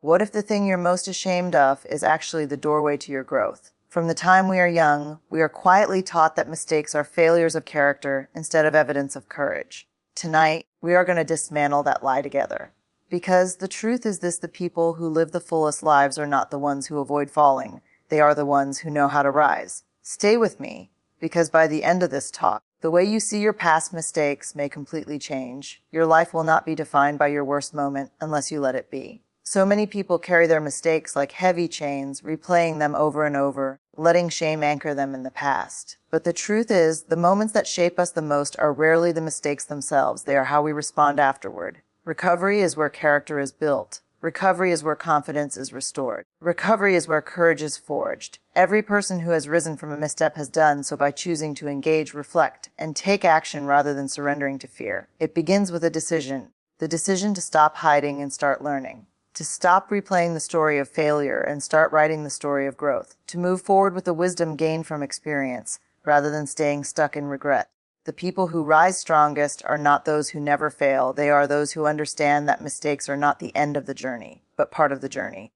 What if the thing you're most ashamed of is actually the doorway to your growth? From the time we are young, we are quietly taught that mistakes are failures of character instead of evidence of courage. Tonight, we are going to dismantle that lie together. Because the truth is this: the people who live the fullest lives are not the ones who avoid falling. They are the ones who know how to rise. Stay with me, because by the end of this talk, the way you see your past mistakes may completely change. Your life will not be defined by your worst moment unless you let it be. So many people carry their mistakes like heavy chains, replaying them over and over, letting shame anchor them in the past. But the truth is, the moments that shape us the most are rarely the mistakes themselves. They are how we respond afterward. Recovery is where character is built. Recovery is where confidence is restored. Recovery is where courage is forged. Every person who has risen from a misstep has done so by choosing to engage, reflect, and take action rather than surrendering to fear. It begins with a decision. The decision to stop hiding and start learning. To stop replaying the story of failure and start writing the story of growth. To move forward with the wisdom gained from experience, rather than staying stuck in regret. The people who rise strongest are not those who never fail. They are those who understand that mistakes are not the end of the journey, but part of the journey.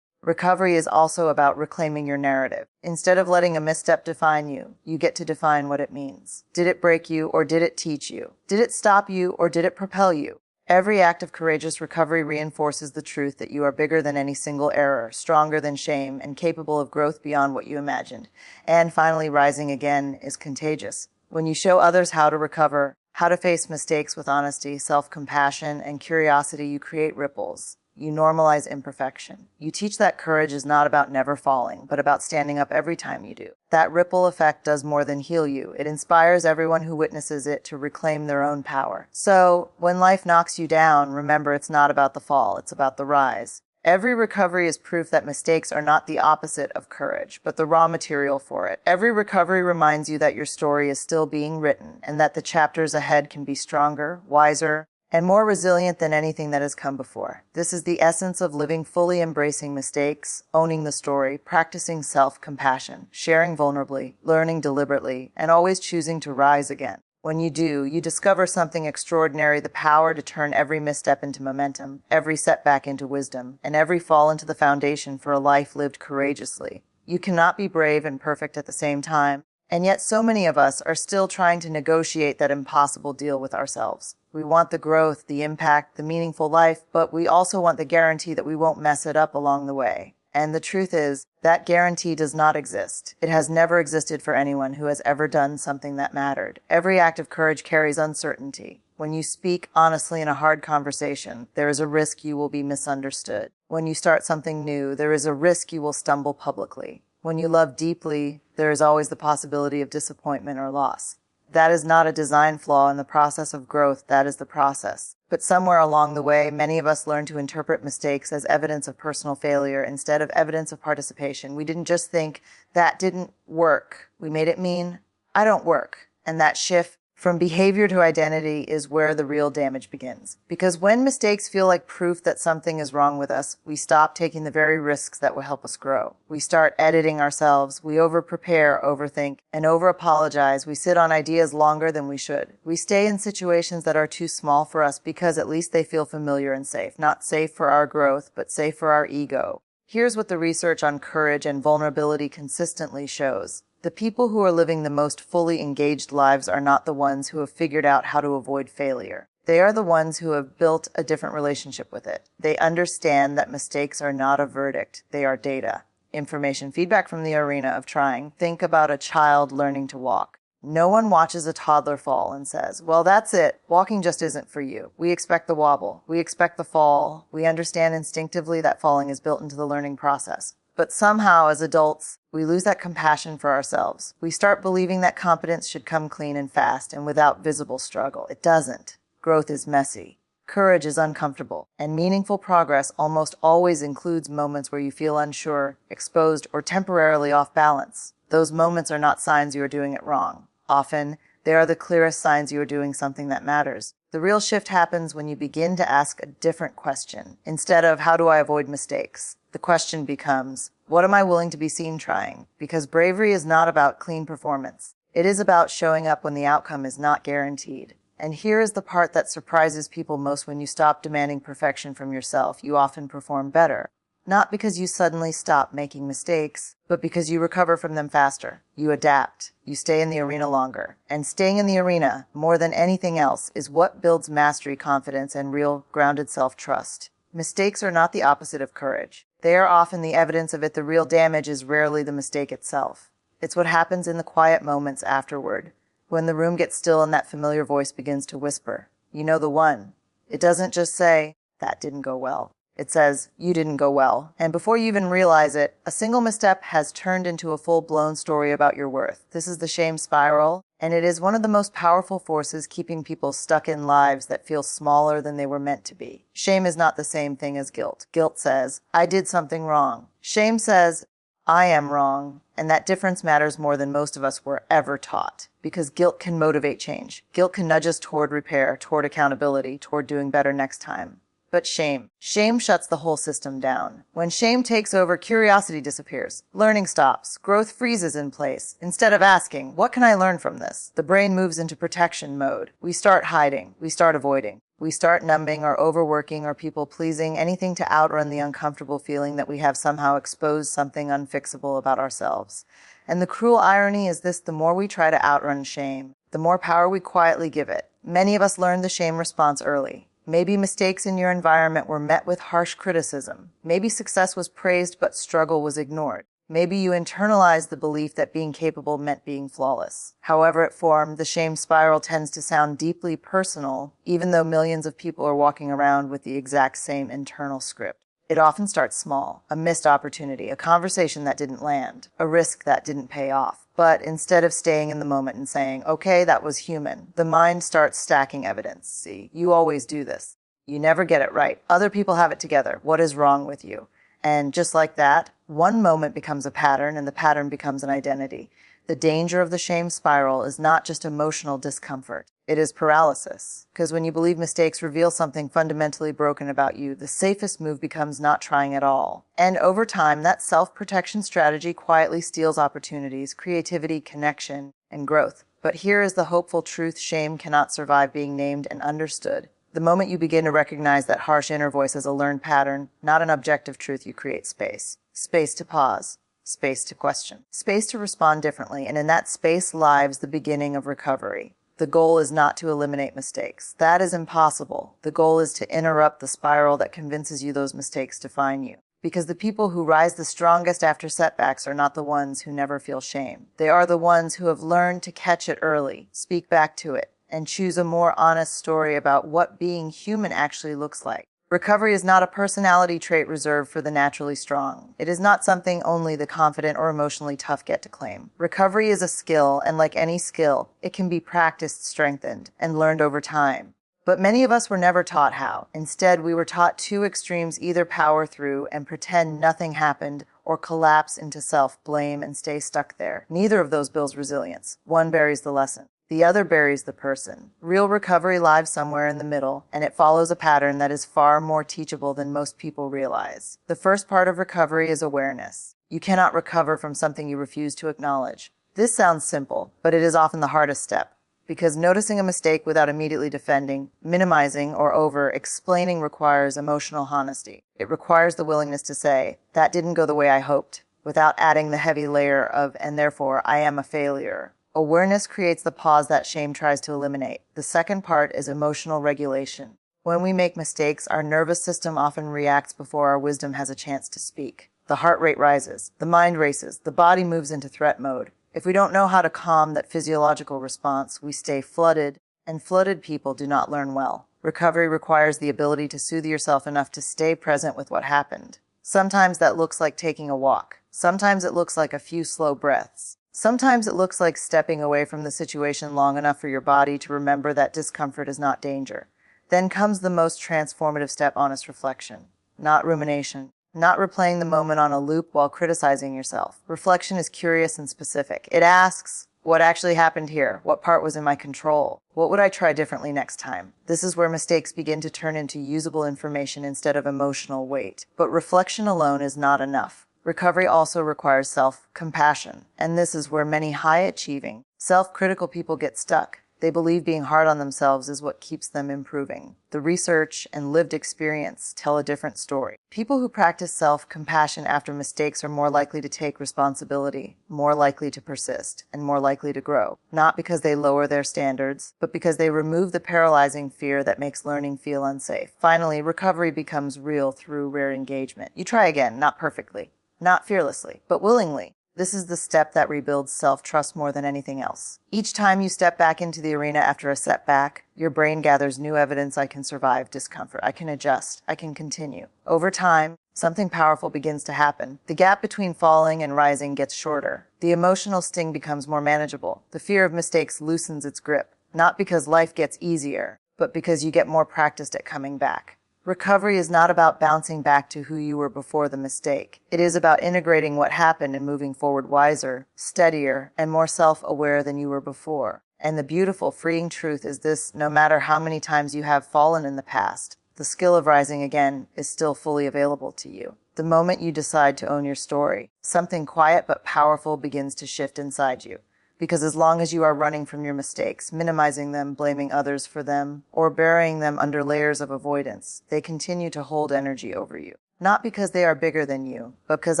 Recovery is also about reclaiming your narrative. Instead of letting a misstep define you, you get to define what it means. Did it break you, or did it teach you? Did it stop you, or did it propel you? Every act of courageous recovery reinforces the truth that you are bigger than any single error, stronger than shame, and capable of growth beyond what you imagined. And finally, rising again is contagious. When you show others how to recover, how to face mistakes with honesty, self-compassion, and curiosity, you create ripples. You normalize imperfection. You teach that courage is not about never falling, but about standing up every time you do. That ripple effect does more than heal you. It inspires everyone who witnesses it to reclaim their own power. So, when life knocks you down, remember it's not about the fall, it's about the rise. Every recovery is proof that mistakes are not the opposite of courage, but the raw material for it. Every recovery reminds you that your story is still being written, and that the chapters ahead can be stronger, wiser, and more resilient than anything that has come before. This is the essence of living fully, embracing mistakes, owning the story, practicing self-compassion, sharing vulnerably, learning deliberately, and always choosing to rise again. When you do, you discover something extraordinary: the power to turn every misstep into momentum, every setback into wisdom, and every fall into the foundation for a life lived courageously. You cannot be brave and perfect at the same time, and yet so many of us are still trying to negotiate that impossible deal with ourselves. We want the growth, the impact, the meaningful life, but we also want the guarantee that we won't mess it up along the way. And the truth is, that guarantee does not exist. It has never existed for anyone who has ever done something that mattered. Every act of courage carries uncertainty. When you speak honestly in a hard conversation, there is a risk you will be misunderstood. When you start something new, there is a risk you will stumble publicly. When you love deeply, there is always the possibility of disappointment or loss. That is not a design flaw in the process of growth, that is the process. But somewhere along the way, many of us learned to interpret mistakes as evidence of personal failure instead of evidence of participation. We didn't just think, that didn't work. We made it mean, I don't work. And that shift from behavior to identity is where the real damage begins. Because when mistakes feel like proof that something is wrong with us, we stop taking the very risks that will help us grow. We start editing ourselves. We over-prepare, overthink, and over-apologize. We sit on ideas longer than we should. We stay in situations that are too small for us because at least they feel familiar and safe. Not safe for our growth, but safe for our ego. Here's what the research on courage and vulnerability consistently shows. The people who are living the most fully engaged lives are not the ones who have figured out how to avoid failure. They are the ones who have built a different relationship with it. They understand that mistakes are not a verdict. They are data, information, feedback from the arena of trying. Think about a child learning to walk. No one watches a toddler fall and says, well, that's it. Walking just isn't for you. We expect the wobble. We expect the fall. We understand instinctively that falling is built into the learning process. But somehow, as adults, we lose that compassion for ourselves. We start believing that competence should come clean and fast and without visible struggle. It doesn't. Growth is messy. Courage is uncomfortable. And meaningful progress almost always includes moments where you feel unsure, exposed, or temporarily off balance. Those moments are not signs you are doing it wrong. Often, they are the clearest signs you are doing something that matters. The real shift happens when you begin to ask a different question. Instead of, how do I avoid mistakes? The question becomes, what am I willing to be seen trying? Because bravery is not about clean performance. It is about showing up when the outcome is not guaranteed. And here is the part that surprises people most: when you stop demanding perfection from yourself, you often perform better. Not because you suddenly stop making mistakes, but because you recover from them faster. You adapt. You stay in the arena longer. And staying in the arena, more than anything else, is what builds mastery, confidence, and real, grounded self-trust. Mistakes are not the opposite of courage. They are often the evidence of it. The real damage is rarely the mistake itself. It's what happens in the quiet moments afterward, when the room gets still and that familiar voice begins to whisper. You know the one. It doesn't just say, "That didn't go well." It says, "You didn't go well." And before you even realize it, a single misstep has turned into a full-blown story about your worth. This is the shame spiral, and it is one of the most powerful forces keeping people stuck in lives that feel smaller than they were meant to be. Shame is not the same thing as guilt. Guilt says, "I did something wrong." Shame says, "I am wrong." And that difference matters more than most of us were ever taught. Because guilt can motivate change. Guilt can nudge us toward repair, toward accountability, toward doing better next time. But shame shuts the whole system down. When shame takes over, curiosity disappears. Learning stops. Growth freezes in place. Instead of asking, "What can I learn from this?" the brain moves into protection mode. We start hiding. We start avoiding. We start numbing or overworking or people-pleasing, anything to outrun the uncomfortable feeling that we have somehow exposed something unfixable about ourselves. And the cruel irony is this: the more we try to outrun shame, the more power we quietly give it. Many of us learned the shame response early. Maybe mistakes in your environment were met with harsh criticism. Maybe success was praised but struggle was ignored. Maybe you internalized the belief that being capable meant being flawless. However it formed, the shame spiral tends to sound deeply personal, even though millions of people are walking around with the exact same internal script. It often starts small: a missed opportunity, a conversation that didn't land, a risk that didn't pay off. But instead of staying in the moment and saying, "Okay, that was human," the mind starts stacking evidence. "See, you always do this. You never get it right. Other people have it together. What is wrong with you?" And just like that, one moment becomes a pattern, and the pattern becomes an identity. The danger of the shame spiral is not just emotional discomfort. It is paralysis. Because when you believe mistakes reveal something fundamentally broken about you, the safest move becomes not trying at all. And over time, that self-protection strategy quietly steals opportunities, creativity, connection, and growth. But here is the hopeful truth: shame cannot survive being named and understood. The moment you begin to recognize that harsh inner voice as a learned pattern, not an objective truth, you create space. Space to pause. Space to question. Space to respond differently. And in that space lies the beginning of recovery. The goal is not to eliminate mistakes. That is impossible. The goal is to interrupt the spiral that convinces you those mistakes define you. Because the people who rise the strongest after setbacks are not the ones who never feel shame. They are the ones who have learned to catch it early, speak back to it, and choose a more honest story about what being human actually looks like. Recovery is not a personality trait reserved for the naturally strong. It is not something only the confident or emotionally tough get to claim. Recovery is a skill, and like any skill, it can be practiced, strengthened, and learned over time. But many of us were never taught how. Instead, we were taught two extremes: either power through and pretend nothing happened, or collapse into self-blame and stay stuck there. Neither of those builds resilience. One buries the lesson. The other buries the person. Real recovery lies somewhere in the middle, and it follows a pattern that is far more teachable than most people realize. The first part of recovery is awareness. You cannot recover from something you refuse to acknowledge. This sounds simple, but it is often the hardest step. Because noticing a mistake without immediately defending, minimizing, or over-explaining requires emotional honesty. It requires the willingness to say, "That didn't go the way I hoped," without adding the heavy layer of, "and therefore I am a failure." Awareness creates the pause that shame tries to eliminate. The second part is emotional regulation. When we make mistakes, our nervous system often reacts before our wisdom has a chance to speak. The heart rate rises, the mind races, the body moves into threat mode. If we don't know how to calm that physiological response, we stay flooded, and flooded people do not learn well. Recovery requires the ability to soothe yourself enough to stay present with what happened. Sometimes that looks like taking a walk. Sometimes it looks like a few slow breaths. Sometimes it looks like stepping away from the situation long enough for your body to remember that discomfort is not danger. Then comes the most transformative step: honest reflection. Not rumination. Not replaying the moment on a loop while criticizing yourself. Reflection is curious and specific. It asks, what actually happened here? What part was in my control? What would I try differently next time? This is where mistakes begin to turn into usable information instead of emotional weight. But reflection alone is not enough. Recovery also requires self-compassion, and this is where many high-achieving, self-critical people get stuck. They believe being hard on themselves is what keeps them improving. The research and lived experience tell a different story. People who practice self-compassion after mistakes are more likely to take responsibility, more likely to persist, and more likely to grow. Not because they lower their standards, but because they remove the paralyzing fear that makes learning feel unsafe. Finally, recovery becomes real through rare engagement. You try again, not perfectly, not fearlessly, but willingly. This is the step that rebuilds self-trust more than anything else. Each time you step back into the arena after a setback, your brain gathers new evidence. I can survive discomfort. I can adjust. I can continue. Over time, something powerful begins to happen. The gap between falling and rising gets shorter. The emotional sting becomes more manageable. The fear of mistakes loosens its grip, not because life gets easier, but because you get more practiced at coming back. Recovery is not about bouncing back to who you were before the mistake. It is about integrating what happened and moving forward wiser, steadier, and more self-aware than you were before. And the beautiful, freeing truth is this: no matter how many times you have fallen in the past, the skill of rising again is still fully available to you. The moment you decide to own your story, something quiet but powerful begins to shift inside you. Because as long as you are running from your mistakes, minimizing them, blaming others for them, or burying them under layers of avoidance, they continue to hold energy over you. Not because they are bigger than you, but because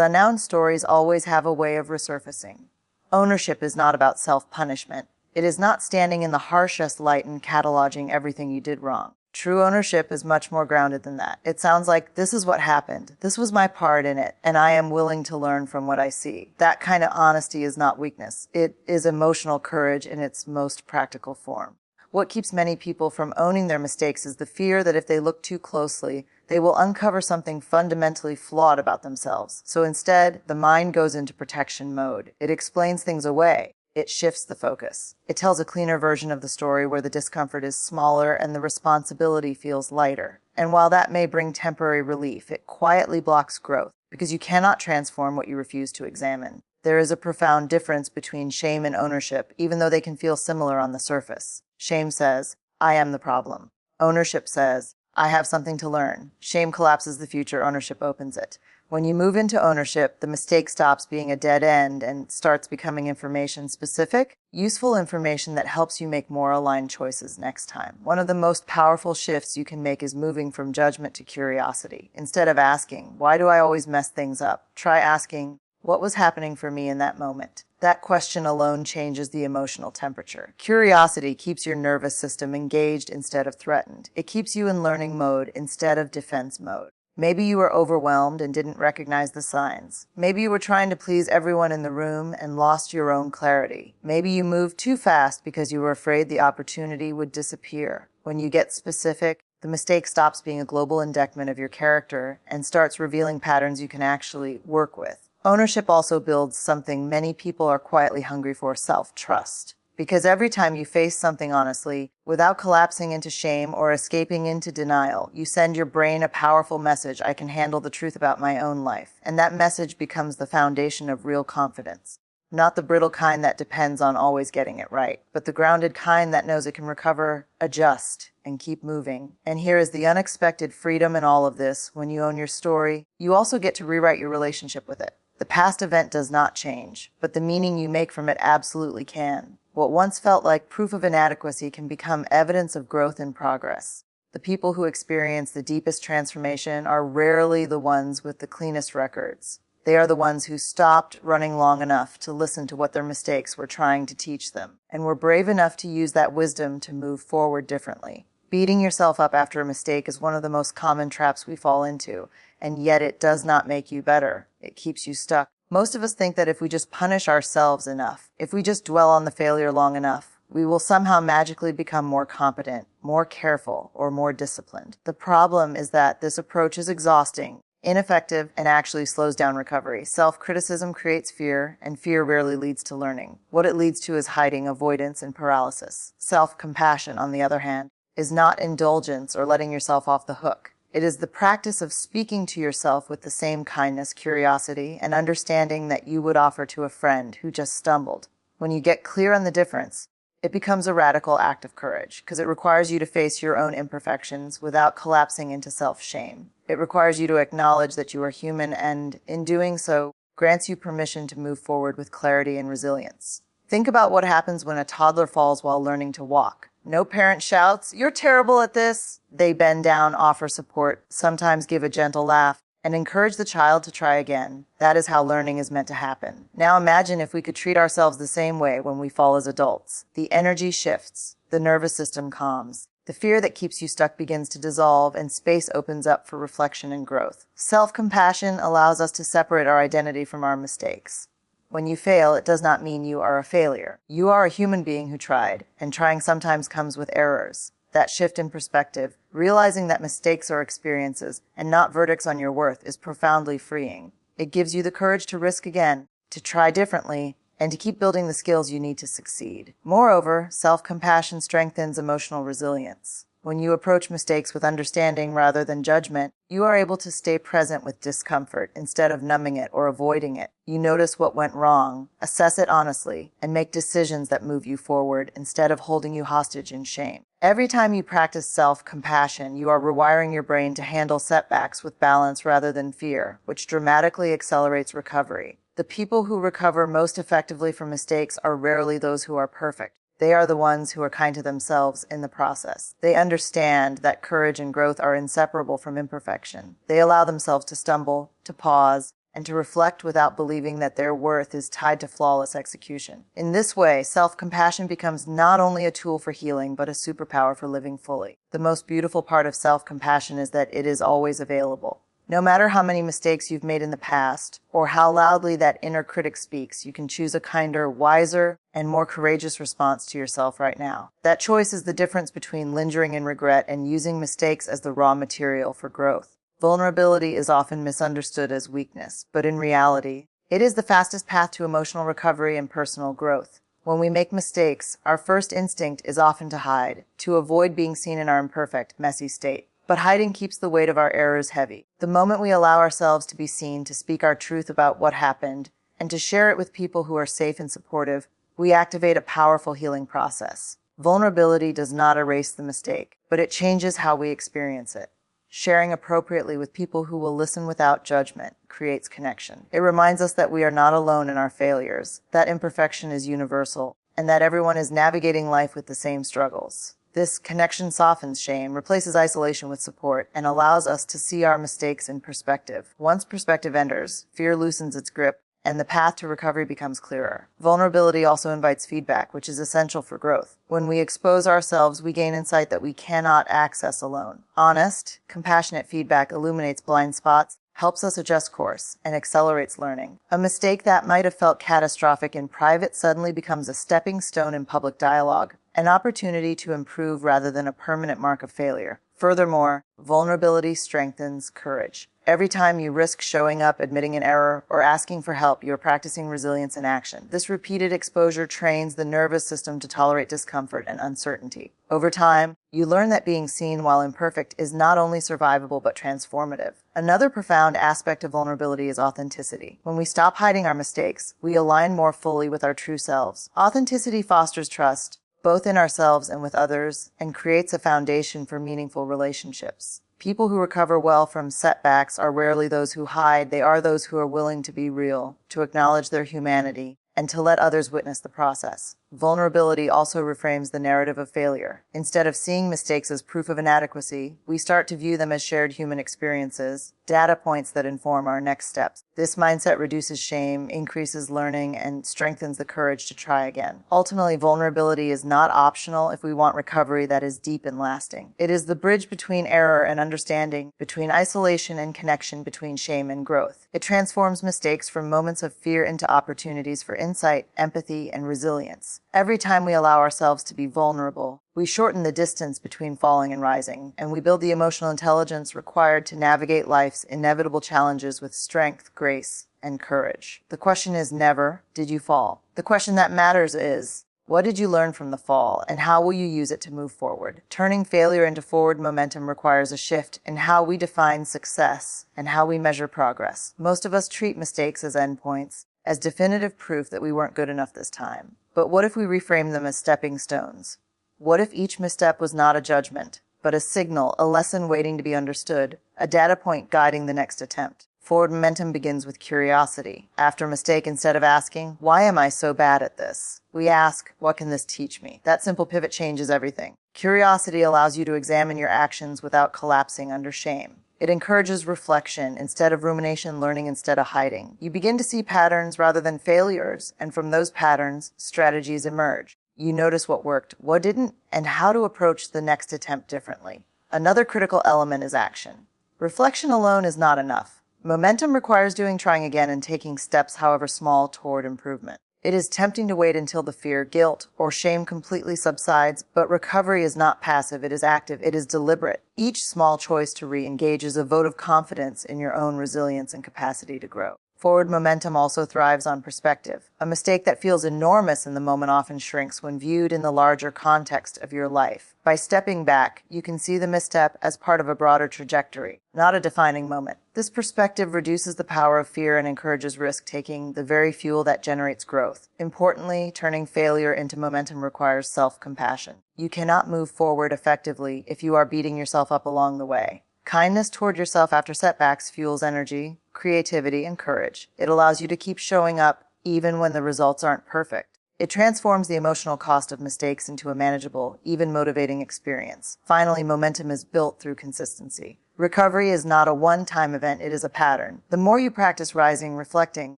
unknown stories always have a way of resurfacing. Ownership is not about self-punishment. It is not standing in the harshest light and cataloging everything you did wrong. True ownership is much more grounded than that. It sounds like, this is what happened, this was my part in it, and I am willing to learn from what I see. That kind of honesty is not weakness. It is emotional courage in its most practical form. What keeps many people from owning their mistakes is the fear that if they look too closely, they will uncover something fundamentally flawed about themselves. So instead, the mind goes into protection mode. It explains things away. It shifts the focus. It tells a cleaner version of the story where the discomfort is smaller and the responsibility feels lighter. And while that may bring temporary relief, it quietly blocks growth, because you cannot transform what you refuse to examine. There is a profound difference between shame and ownership, even though they can feel similar on the surface. Shame says, I am the problem. Ownership says, I have something to learn. Shame collapses the future, ownership opens it. When you move into ownership, the mistake stops being a dead end and starts becoming information specific, useful information that helps you make more aligned choices next time. One of the most powerful shifts you can make is moving from judgment to curiosity. Instead of asking, why do I always mess things up? Try asking, what was happening for me in that moment? That question alone changes the emotional temperature. Curiosity keeps your nervous system engaged instead of threatened. It keeps you in learning mode instead of defense mode. Maybe you were overwhelmed and didn't recognize the signs. Maybe you were trying to please everyone in the room and lost your own clarity. Maybe you moved too fast because you were afraid the opportunity would disappear. When you get specific, the mistake stops being a global indictment of your character and starts revealing patterns you can actually work with. Ownership also builds something many people are quietly hungry for: self-trust. Because every time you face something honestly, without collapsing into shame or escaping into denial, you send your brain a powerful message: I can handle the truth about my own life. And that message becomes the foundation of real confidence. Not the brittle kind that depends on always getting it right, but the grounded kind that knows it can recover, adjust, and keep moving. And here is the unexpected freedom in all of this: when you own your story, you also get to rewrite your relationship with it. The past event does not change, but the meaning you make from it absolutely can. What once felt like proof of inadequacy can become evidence of growth and progress. The people who experience the deepest transformation are rarely the ones with the cleanest records. They are the ones who stopped running long enough to listen to what their mistakes were trying to teach them, and were brave enough to use that wisdom to move forward differently. Beating yourself up after a mistake is one of the most common traps we fall into, and yet it does not make you better. It keeps you stuck. Most of us think that if we just punish ourselves enough, if we just dwell on the failure long enough, we will somehow magically become more competent, more careful, or more disciplined. The problem is that this approach is exhausting, ineffective, and actually slows down recovery. Self-criticism creates fear, and fear rarely leads to learning. What it leads to is hiding, avoidance, and paralysis. Self-compassion, on the other hand, is not indulgence or letting yourself off the hook. It is the practice of speaking to yourself with the same kindness, curiosity, and understanding that you would offer to a friend who just stumbled. When you get clear on the difference, it becomes a radical act of courage, because it requires you to face your own imperfections without collapsing into self-shame. It requires you to acknowledge that you are human, and in doing so, grants you permission to move forward with clarity and resilience. Think about what happens when a toddler falls while learning to walk. No parent shouts, "You're terrible at this." They bend down, offer support, sometimes give a gentle laugh, and encourage the child to try again. That is how learning is meant to happen. Now imagine if we could treat ourselves the same way when we fall as adults. The energy shifts, the nervous system calms, the fear that keeps you stuck begins to dissolve, and space opens up for reflection and growth. Self-compassion allows us to separate our identity from our mistakes. When you fail, it does not mean you are a failure. You are a human being who tried, and trying sometimes comes with errors. That shift in perspective, realizing that mistakes are experiences and not verdicts on your worth, is profoundly freeing. It gives you the courage to risk again, to try differently, and to keep building the skills you need to succeed. Moreover, self-compassion strengthens emotional resilience. When you approach mistakes with understanding rather than judgment, you are able to stay present with discomfort instead of numbing it or avoiding it. You notice what went wrong, assess it honestly, and make decisions that move you forward instead of holding you hostage in shame. Every time you practice self-compassion, you are rewiring your brain to handle setbacks with balance rather than fear, which dramatically accelerates recovery. The people who recover most effectively from mistakes are rarely those who are perfect. They are the ones who are kind to themselves in the process. They understand that courage and growth are inseparable from imperfection. They allow themselves to stumble, to pause, and to reflect without believing that their worth is tied to flawless execution. In this way, self-compassion becomes not only a tool for healing, but a superpower for living fully. The most beautiful part of self-compassion is that it is always available. No matter how many mistakes you've made in the past, or how loudly that inner critic speaks, you can choose a kinder, wiser, and more courageous response to yourself right now. That choice is the difference between lingering in regret and using mistakes as the raw material for growth. Vulnerability is often misunderstood as weakness, but in reality, it is the fastest path to emotional recovery and personal growth. When we make mistakes, our first instinct is often to hide, to avoid being seen in our imperfect, messy state. But hiding keeps the weight of our errors heavy. The moment we allow ourselves to be seen, to speak our truth about what happened, and to share it with people who are safe and supportive, we activate a powerful healing process. Vulnerability does not erase the mistake, but it changes how we experience it. Sharing appropriately with people who will listen without judgment creates connection. It reminds us that we are not alone in our failures, that imperfection is universal, and that everyone is navigating life with the same struggles. This connection softens shame, replaces isolation with support, and allows us to see our mistakes in perspective. Once perspective enters, fear loosens its grip, and the path to recovery becomes clearer. Vulnerability also invites feedback, which is essential for growth. When we expose ourselves, we gain insight that we cannot access alone. Honest, compassionate feedback illuminates blind spots, helps us adjust course, and accelerates learning. A mistake that might have felt catastrophic in private suddenly becomes a stepping stone in public dialogue, an opportunity to improve rather than a permanent mark of failure. Furthermore, vulnerability strengthens courage. Every time you risk showing up, admitting an error, or asking for help, you are practicing resilience in action. This repeated exposure trains the nervous system to tolerate discomfort and uncertainty. Over time, you learn that being seen while imperfect is not only survivable but transformative. Another profound aspect of vulnerability is authenticity. When we stop hiding our mistakes, we align more fully with our true selves. Authenticity fosters trust, both in ourselves and with others, and creates a foundation for meaningful relationships. People who recover well from setbacks are rarely those who hide. They are those who are willing to be real, to acknowledge their humanity, and to let others witness the process. Vulnerability also reframes the narrative of failure. Instead of seeing mistakes as proof of inadequacy, we start to view them as shared human experiences, data points that inform our next steps. This mindset reduces shame, increases learning, and strengthens the courage to try again. Ultimately, vulnerability is not optional if we want recovery that is deep and lasting. It is the bridge between error and understanding, between isolation and connection, between shame and growth. It transforms mistakes from moments of fear into opportunities for insight, empathy, and resilience. Every time we allow ourselves to be vulnerable, we shorten the distance between falling and rising, and we build the emotional intelligence required to navigate life's inevitable challenges with strength, grace, and courage. The question is never, did you fall? The question that matters is, what did you learn from the fall, and how will you use it to move forward? Turning failure into forward momentum requires a shift in how we define success and how we measure progress. Most of us treat mistakes as endpoints, as definitive proof that we weren't good enough this time. But what if we reframe them as stepping stones? What if each misstep was not a judgment, but a signal, a lesson waiting to be understood, a data point guiding the next attempt? Forward momentum begins with curiosity. After a mistake, instead of asking, "Why am I so bad at this?" we ask, "What can this teach me?" That simple pivot changes everything. Curiosity allows you to examine your actions without collapsing under shame. It encourages reflection instead of rumination, learning instead of hiding. You begin to see patterns rather than failures, and from those patterns, strategies emerge. You notice what worked, what didn't, and how to approach the next attempt differently. Another critical element is action. Reflection alone is not enough. Momentum requires doing, trying again, and taking steps, however small, toward improvement. It is tempting to wait until the fear, guilt, or shame completely subsides, but recovery is not passive, it is active, it is deliberate. Each small choice to re-engage is a vote of confidence in your own resilience and capacity to grow. Forward momentum also thrives on perspective. A mistake that feels enormous in the moment often shrinks when viewed in the larger context of your life. By stepping back, you can see the misstep as part of a broader trajectory, not a defining moment. This perspective reduces the power of fear and encourages risk-taking, the very fuel that generates growth. Importantly, turning failure into momentum requires self-compassion. You cannot move forward effectively if you are beating yourself up along the way. Kindness toward yourself after setbacks fuels energy, creativity, and courage. It allows you to keep showing up even when the results aren't perfect. It transforms the emotional cost of mistakes into a manageable, even motivating experience. Finally, momentum is built through consistency. Recovery is not a one-time event, it is a pattern. The more you practice rising, reflecting,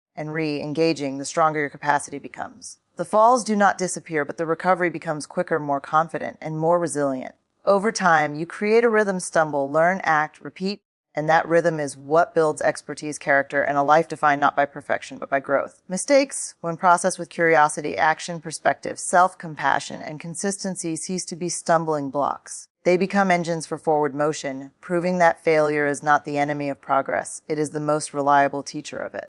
and re-engaging, the stronger your capacity becomes. The falls do not disappear, but the recovery becomes quicker, more confident, and more resilient. Over time, you create a rhythm: stumble, learn, act, repeat, and that rhythm is what builds expertise, character, and a life defined not by perfection, but by growth. Mistakes, when processed with curiosity, action, perspective, self-compassion, and consistency, cease to be stumbling blocks. They become engines for forward motion, proving that failure is not the enemy of progress, it is the most reliable teacher of it.